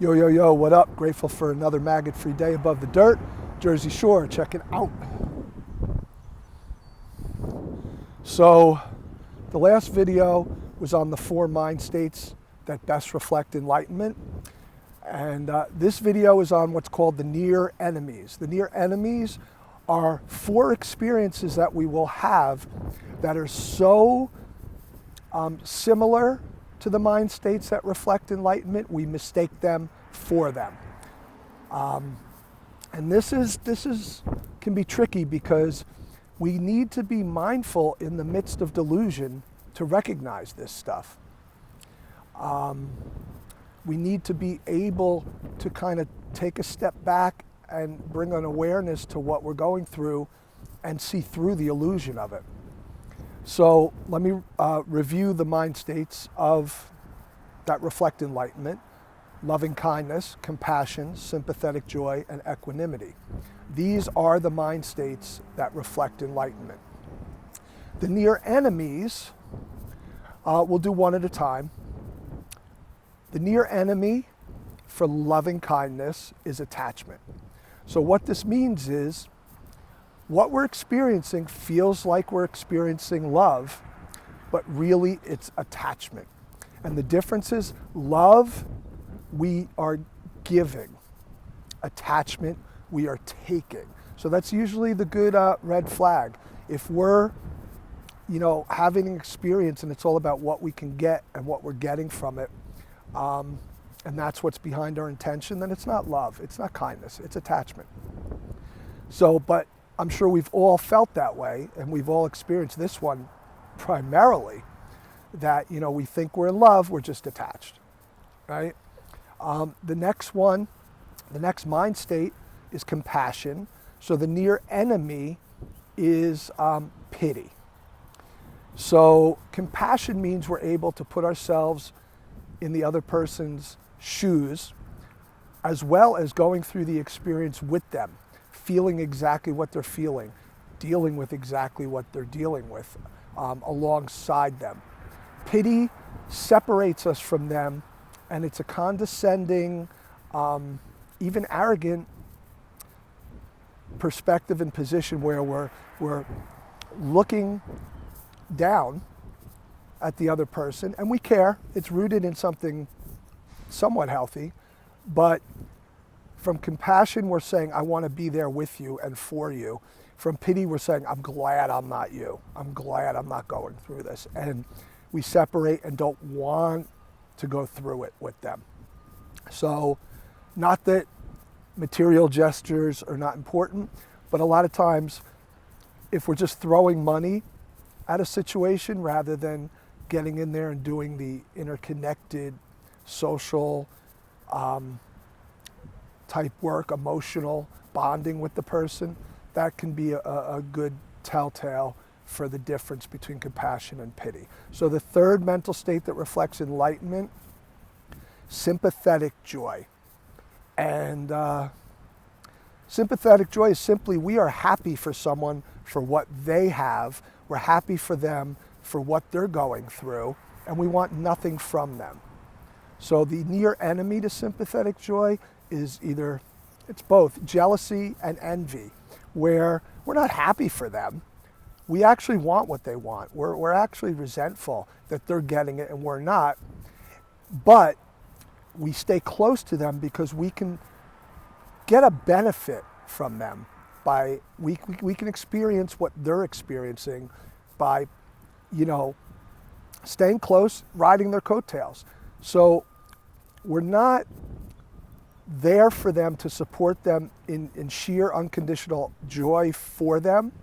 Yo, yo, yo, what up? Grateful for another maggot-free day above the dirt. Jersey Shore, check it out. So, the last video was on the 4 mind states that best reflect enlightenment. And this video is on what's called the near enemies. The near enemies are 4 experiences that we will have that are so similar to the mind states that reflect enlightenment, we mistake them for them. And this can be tricky because we need to be mindful in the midst of delusion to recognize this stuff. We need to be able to kind of take a step back and bring an awareness to what we're going through and see through the illusion of it. So let me review the mind states that reflect enlightenment: loving kindness, compassion, sympathetic joy, and equanimity. These are the mind states that reflect enlightenment. The near enemies, we'll do one at a time. The near enemy for loving kindness is attachment. So what this means is, what we're experiencing feels like we're experiencing love, but really it's attachment. And the difference is, love, we are giving. Attachment, we are taking. So that's usually the good red flag. If we're, having an experience and it's all about what we can get and what we're getting from it, and that's what's behind our intention, then it's not love, it's not kindness, it's attachment. So, but I'm sure we've all felt that way, and we've all experienced this one primarily, that, we think we're in love, we're just attached, right? The next mind state is compassion. So the near enemy is pity. So compassion means we're able to put ourselves in the other person's shoes, as well as going through the experience with them, feeling exactly what they're feeling, dealing with exactly what they're dealing with, alongside them. Pity separates us from them, and it's a condescending, even arrogant perspective and position where we're looking down at the other person, and we care. It's rooted in something somewhat healthy, but from compassion, we're saying, I want to be there with you and for you. From pity, we're saying, I'm glad I'm not you. I'm glad I'm not going through this. And we separate and don't want to go through it with them. So, not that material gestures are not important, but a lot of times, if we're just throwing money at a situation rather than getting in there and doing the interconnected social type work, emotional bonding with the person, that can be a good telltale for the difference between compassion and pity. So the third mental state that reflects enlightenment, sympathetic joy. And sympathetic joy is simply, we are happy for someone for what they have. We're happy for them for what they're going through, and we want nothing from them. So the near enemy to sympathetic joy is it's both jealousy and envy, where we're not happy for them. We actually want what they want. We're actually resentful that they're getting it and we're not. But we stay close to them because we can get a benefit from them by, we can experience what they're experiencing by, staying close, riding their coattails. So we're not there for them to support them in sheer unconditional joy for them.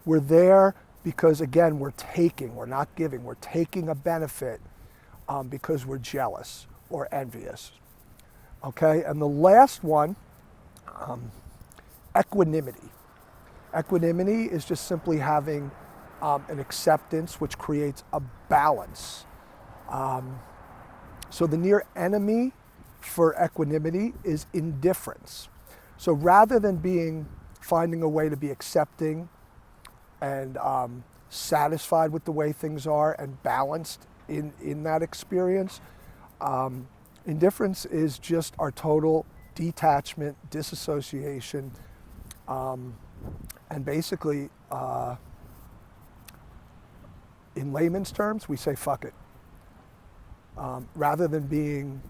We're there because, again, we're taking, we're not giving, we're taking a benefit because we're jealous or envious. Okay, and the last one, equanimity. Equanimity is just simply having an acceptance which creates a balance. So the near enemy for equanimity is indifference. So rather than finding a way to be accepting and satisfied with the way things are and balanced in that experience, Indifference is just our total detachment, disassociation, and basically, in layman's terms, we say fuck it. Rather than being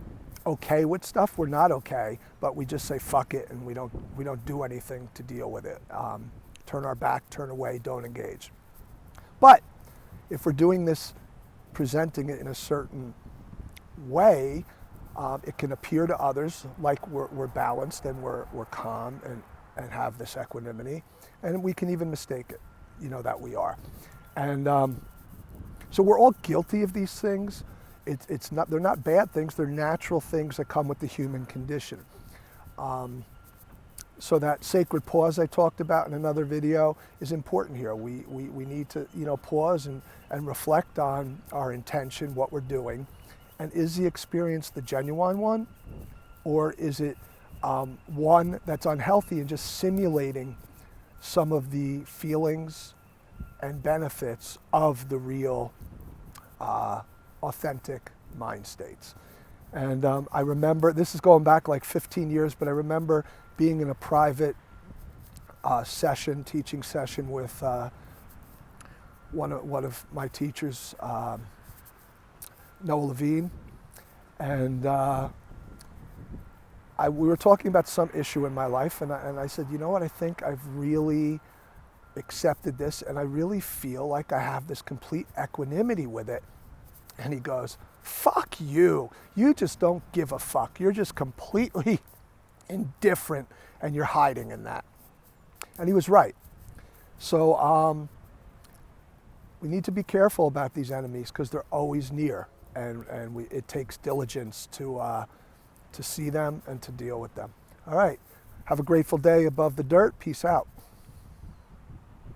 okay with stuff, we're not okay, but we just say fuck it and we don't do anything to deal with it. Turn our back, turn away, don't engage. But if we're doing this, presenting it in a certain way, it can appear to others like we're balanced and we're calm and have this equanimity, and we can even mistake it, that we are. And so we're all guilty of these things. They're not bad things, they're natural things that come with the human condition. So that sacred pause I talked about in another video is important here. We need to pause and reflect on our intention, what we're doing, and is the experience the genuine one, or is it one that's unhealthy and just simulating some of the feelings and benefits of the real authentic mind states. And I remember, this is going back like 15 years, but I remember being in a private teaching session with one of my teachers, Noah Levine, and we were talking about some issue in my life, and I said, you know what, I think I've really accepted this, and I really feel like I have this complete equanimity with it. And he goes, fuck you. You just don't give a fuck. You're just completely indifferent, and you're hiding in that. And he was right. So we need to be careful about these enemies because they're always near, and it takes diligence to see them and to deal with them. All right. Have a grateful day above the dirt. Peace out.